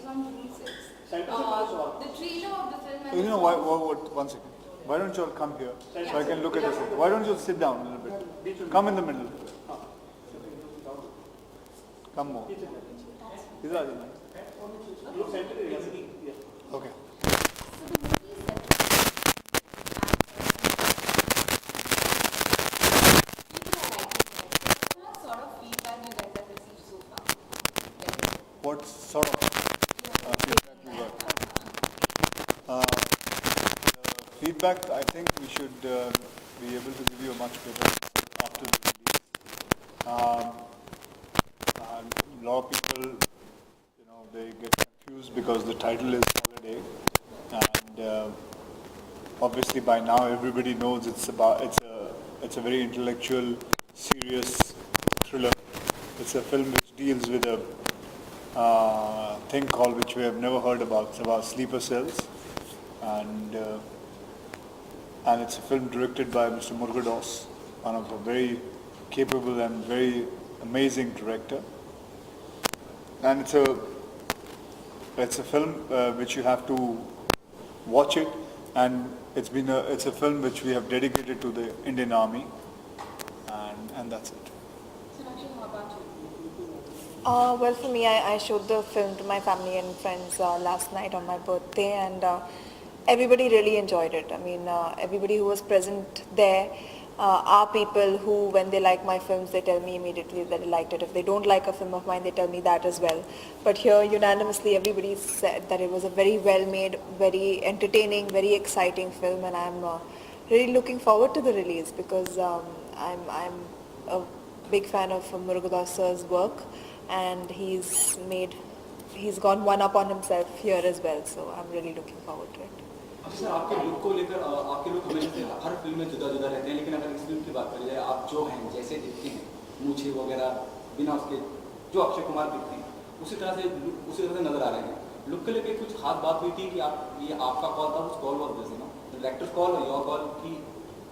on June 6th. The The trailer of the film You and know, the song. one second. Why don't you all come here so Yeah. I can look at this? Why don't you sit down a little bit? Come in the middle. Come more. These are the okay. What sort of feedback you guys have received so far? What sort of feedback we got? The feedback, I think we should be able to give you a much better after the release. A lot of people, they get confused because the title is Holiday, and obviously by now everybody knows it's a very intellectual, serious thriller. It's a film which deals with a thing called, which we have never heard about. It's about sleeper cells, and it's a film directed by Mr. Murugadoss, one of a very capable and very amazing director. And it's a film which you have to watch it, and it's a film which we have dedicated to the Indian Army, and that's it. Sonakshi, how about you? Well, for me, I showed the film to my family and friends last night on my birthday, and everybody really enjoyed it. I mean, everybody who was present there are people who, when they like my films, they tell me immediately that they liked it. If they don't like a film of mine, they tell me that as well. But here, unanimously, everybody said that it was a very well-made, very entertaining, very exciting film, and I'm really looking forward to the release because I'm a big fan of Murugadoss sir's work, and he's gone one up on himself here as well, so I'm really looking forward to it. अच्छा sir, आपके look को लेकर आपके look हमेशा हर film में जुदा जुदा रहते हैं, लेकिन अगर इस फिल्म की बात करी जाए, आप जो हैं जैसे दिखते हैं, मूछें वगैरह बिना उसके जो अक्षय कुमार दिखते हैं उसी तरह से नजर आ रहे हैं। लुक के लेकर कुछ खास बात हुई थी कि ये आपका कॉल था, उस call was this, director call और योर कॉल की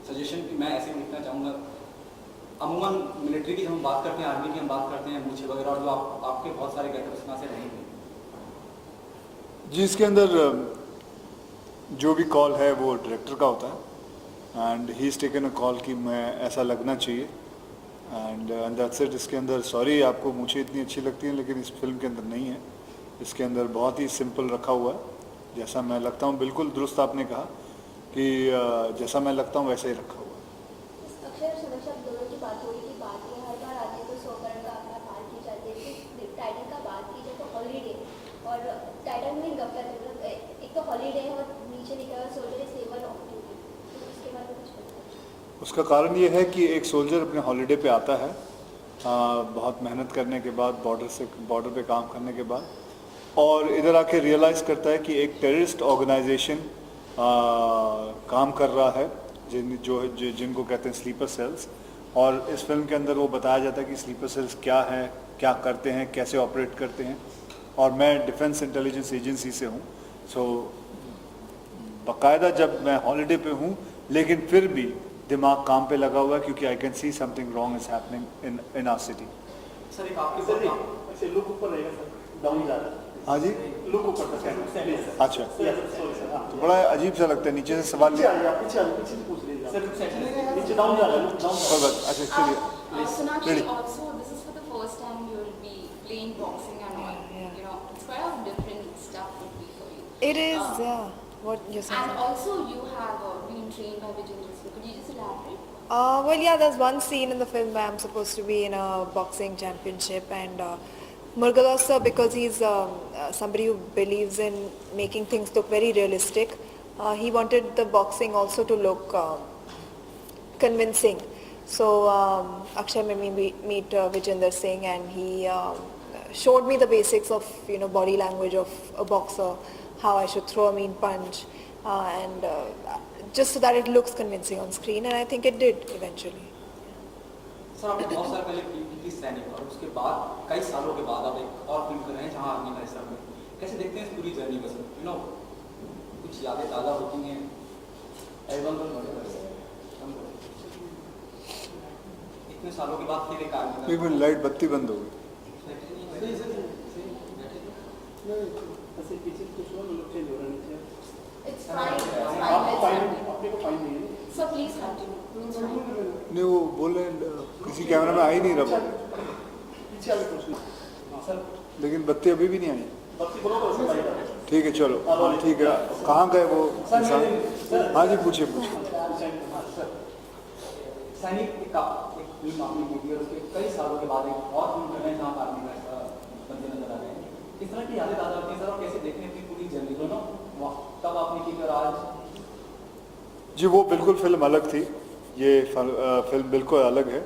सजेशन कि मैं ऐसे दिखना चाहूँगा। अमूमन मिलिट्री की हम बात करते हैं, आर्मी की हम बात करते हैं, मूछें वगैरह, और जो आपके बहुत सारे गेटअप्स यहाँ से रहेंगे जी। इसके अंदर जो भी कॉल है वो डायरेक्टर का होता है, and he is taken a call कि मैं ऐसा लगना चाहिए, एंड दैट्स इट। इसके अंदर सॉरी आपको मुझे इतनी अच्छी लगती है, लेकिन इस फिल्म के अंदर नहीं है। इसके अंदर बहुत ही सिंपल रखा हुआ है, जैसा मैं लगता हूँ। बिल्कुल दुरुस्त आपने कहा कि जैसा मैं लगता हूँ वैसा ही रखा हुआ है। अक्षय और समीक्षा दोनों की बात हो रही थी, बात ये हर बार आती है तो 100 करोड़ का आंकड़ा पार की जाती है। टाइटल का बात की जाए तो हॉलीडे, और टाइटल में गफलत, मतलब एक तो हॉलीडे है और नीचे लिखा हुआ soldier is saver of duty, तो उसके बारे में कुछ बताइए। उसका कारण ये है कि एक सोल्जर अपने हॉलीडे पे आता है, बहुत मेहनत करने के बाद, बॉर्डर पे काम करने के बाद, और इधर आके रियलाइज़ करता है कि एक टेररिस्ट ऑर्गेनाइजेशन काम कर रहा है, जिनको कहते हैं स्लीपर सेल्स। और इस फिल्म के अंदर वो बताया जाता है कि स्लीपर सेल्स क्या है, क्या करते हैं, कैसे ऑपरेट करते हैं। और मैं डिफेंस इंटेलिजेंस एजेंसी से हूँ, सो बाकायदा जब मैं हॉलीडे पे हूँ, लेकिन फिर भी दिमाग काम पे लगा हुआ है, क्योंकि I can see something wrong is happening in our city. Sir एक आपके लुक ऊपर रहेगा सर, डाउन जा रहा है। हाँ जी, लुक ऊपर तक। अच्छा, तो बड़ा अजीब सा लगता है, नीचे से सवाल पीछे से पूछ लीजिए सर, नीचे डाउन जा रहा है, डाउन। अच्छा चलिए। Sonakshi, also this is for the first time you will be playing boxing and all. Yeah. You know, it's quite a different stuff would be for you. It is, yeah. What you're saying? And also you have been trained by Vijay Singh. Could you just elaborate? Well, yeah, there's one scene in the film where I'm supposed to be in a boxing championship, and Murugadoss sir, because he's somebody who believes in making things look very realistic, he wanted the boxing also to look convincing. So Akshay made me meet Vijender Singh, and he showed me the basics of body language of a boxer, how I should throw a mean punch, and just so that it looks convincing on screen, and I think it did eventually. Sir आपने बहुत साल पहले film की थी सैनिक, और उसके बाद कई सालों के बाद आप एक और फिल्म कर रहे हैं जहां आर्मी का हिस्सा हुए। कैसे देखते हैं इस पूरी जर्नी को सर? कुछ यादें ताज़ा होती हैं, एल्बम इतने सालों के बाद फिर एक आर्मी एक मिनट, लाइट बत्ती बंद हो गई। ऐसे पीछे कुछ और लोग चेंज हो रहे हैं It's fine. It's fine. आपको Let's फाइन continue. अपने को फाइन नहीं है So please continue. It's fine. नहीं वो बोल रहे हैं, किसी कैमरा में आ ही नहीं रहा, पीछे आगे कुछ हाँ सर लेकिन बत्ती अभी भी नहीं आई। बत्ती बोलो तो उससे लाइट आ ठीक है चलो, हाँ ठीक है, कहाँ गए वो इंसान? हाँ जी पूछिए पूछिए। सर सैनिक का एक फिल्म आपने की थी और उसके कई सालों के बाद एक और फिल्म कर रहे हैं जहाँ पर आर्मी का बंदे नजर आ रहे हैं, किस तरह की यादें ताज़ा होती हैं सर और कैसे देखने अपनी पूरी जर्नी दोनों तब आपने की और आज? जी वो बिल्कुल फिल्म अलग थी, ये फिल्म बिल्कुल अलग है।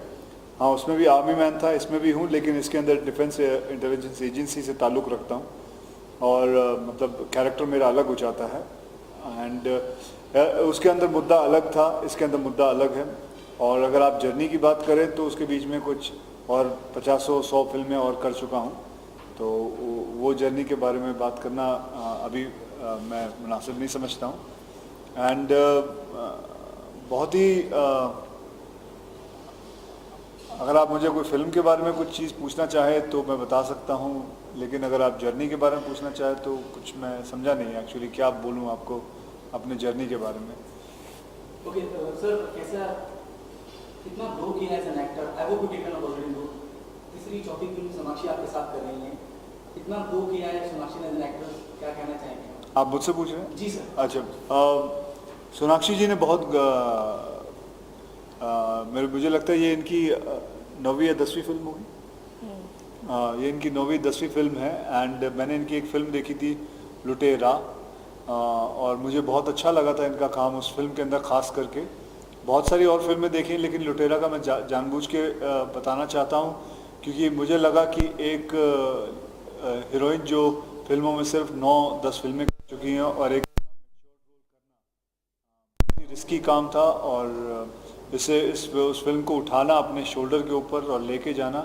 हाँ उसमें भी आर्मी मैन था, इसमें भी हूँ, लेकिन इसके अंदर डिफेंस इंटेलिजेंस एजेंसी से ताल्लुक़ रखता हूँ और मतलब कैरेक्टर मेरा अलग हो जाता है। एंड उसके अंदर मुद्दा अलग था, इसके अंदर मुद्दा अलग है। और अगर आप जर्नी की बात करें तो उसके बीच में कुछ और 50-100 फिल्में और कर चुका हूँ, तो वो जर्नी के बारे में बात करना अभी मैं मुनासिब नहीं समझता हूँ। एंड बहुत ही अगर आप मुझे कोई फिल्म के बारे में कुछ चीज़ पूछना चाहे तो मैं बता सकता हूँ, लेकिन अगर आप जर्नी के बारे में पूछना चाहे तो कुछ मैं समझा नहीं एक्चुअली क्या बोलूँ आपको अपने जर्नी के बारे में। ओके सर, कैसा कितना ग्रो किया है as an actor? I hope you taken a already grow. तीसरी चौथी फिल्म सोनाक्षी आपके साथ कर रही हैं, कितना ग्रो किया है सोनाक्षी ने एज एन एक्टर, क्या कहना चाहेंगे? आप मुझसे पूछ रहे हैं? जी सर। अच्छा, सोनाक्षी जी ने बहुत मुझे लगता है ये इनकी 9वीं या 10वीं फिल्म होगी। ये इनकी 9वीं 10वीं फिल्म है। एंड मैंने इनकी एक फिल्म देखी थी लुटेरा, और मुझे बहुत अच्छा लगा था इनका काम उस फिल्म के अंदर, ख़ास करके। बहुत सारी और फिल्में देखी लेकिन लुटेरा का मैं जानबूझ के बताना चाहता हूँ, क्योंकि मुझे लगा कि एक हीरोइन जो फिल्मों में सिर्फ 9-10 फिल्में कर चुकी हैं और एक रिस्की काम था, और इसे उस फिल्म को उठाना अपने शोल्डर के ऊपर और लेके जाना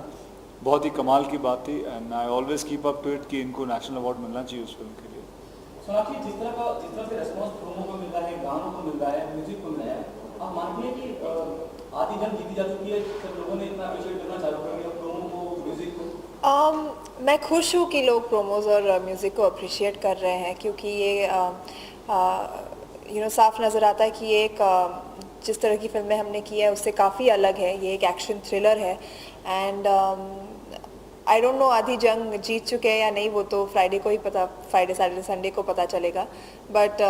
बहुत ही कमाल की बात थी। And I always keep up to it कि इनको नेशनल अवार्ड मिलना चाहिए उस फिल्म के लिए। सोनाक्षी, जिस तरह से रेस्पॉन्स प्रोमो को मिल रहा है, गानों को मिल रहा है, म्यूजिक को मिल रहा है, आप मानते हैं कि आधी जंग जीती जा चुकी है, सब लोगों ने इतना अप्रिशिएट करना चालू कर दिया प्रोमो को, म्यूजिक को? मैं खुश हूँ कि लोग प्रोमोज और म्यूज़िक को अप्रिशिएट कर रहे हैं, क्योंकि ये साफ नज़र आता है कि ये एक जिस तरह की फिल्में हमने की है उससे काफ़ी अलग है। ये एक एक्शन थ्रिलर है। एंड आई डोंट नो आधी जंग जीत चुके हैं या नहीं, वो तो फ्राइडे को ही पता, फ्राइडे सैटरडे संडे को पता चलेगा। बट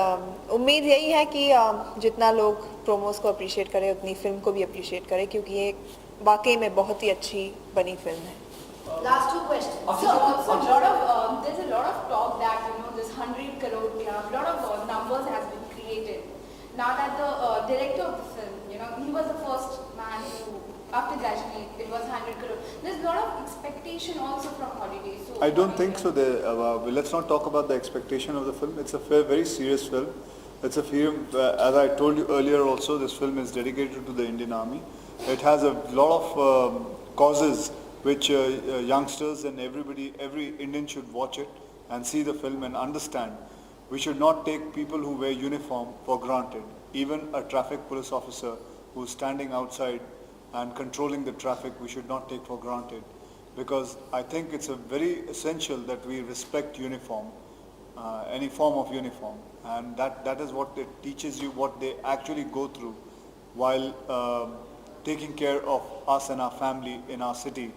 उम्मीद यही है कि जितना लोग प्रोमोज को अप्रिशिएट करें उतनी फिल्म को भी अप्रिशिएट करें, क्योंकि ये वाकई में बहुत ही अच्छी बनी फिल्म है। Last two questions. So there's a lot of talk that this 100 crore, a lot of numbers has been created. Now that the director of the film, he was the first man who, after Gajni, it was 100 crore. There's a lot of expectation also from Holiday. So I don't think so. Let's not talk about the expectation of the film. It's a very serious film. It's a film, as I told you earlier also, this film is dedicated to the Indian Army. It has a lot of causes which youngsters and every Indian should watch it and see the film and understand. We should not take people who wear uniform for granted. Even a traffic police officer who's standing outside and controlling the traffic, we should not take for granted. Because I think it's a very essential that we respect uniform, any form of uniform. And that is what it teaches you, what they actually go through while taking care of us and our family in our city.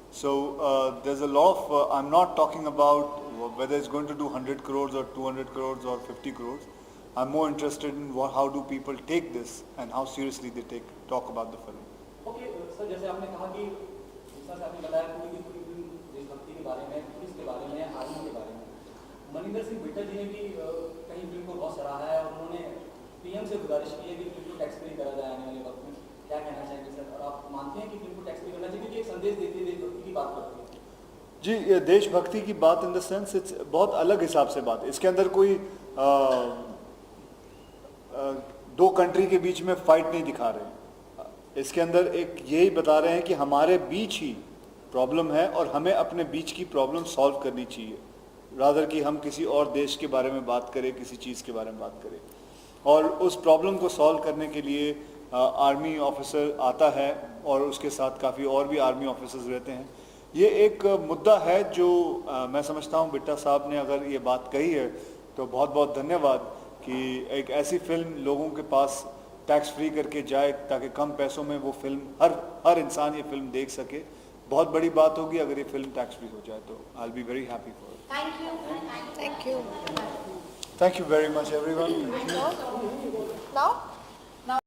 So there's a lot of, I'm not talking about whether it's going to do 100 crores or 200 crores or 50 crores. I'm more interested in how do people take this and how seriously they talk about the film. Okay, sir, जैसे आपने कहा कि जिस तरह से आपने बताया पूरी फिल्म देशभक्ति के बारे में, पुलिस के बारे में, आर्मी के बारे में, मनिंदर सिंह बिट्टा जी ने भी कहीं फिल्म को बहुत सराहा है और उन्होंने पीएम से गुजारिश की है कि फिल्म को टैक्स फ्री करा जाए आने वाले वक्त में। क्या कहना चाहेंगे सर? और आप मानते हैं कि फिल्म को टैक्स फ्री करना चाहिए क्योंकि एक संदेश देती है, देशभक्ति की बात करती है? जी, ये देशभक्ति की बात इन द सेंस इट्स बहुत अलग हिसाब से बात है। इसके अंदर कोई दो कंट्री के बीच में फाइट नहीं दिखा रहे हैं। इसके अंदर एक यही बता रहे हैं कि हमारे बीच ही प्रॉब्लम है और हमें अपने बीच की प्रॉब्लम सॉल्व करनी चाहिए, रादर कि हम किसी और देश के बारे में बात करें, किसी चीज़ के बारे में बात करें। और उस प्रॉब्लम को सॉल्व करने के लिए आर्मी ऑफिसर आता है और उसके साथ काफ़ी और भी आर्मी ऑफिसर्स रहते हैं। ये एक मुद्दा है जो मैं समझता हूँ बिट्टा साहब ने अगर ये बात कही है तो बहुत बहुत धन्यवाद कि एक ऐसी फिल्म लोगों के पास टैक्स फ्री करके जाए ताकि कम पैसों में वो फिल्म हर इंसान ये फिल्म देख सके। बहुत बड़ी बात होगी अगर ये फिल्म टैक्स फ्री हो जाए तो I will be very happy for it. Thank you Thank you. Thank you very much everyone. Now?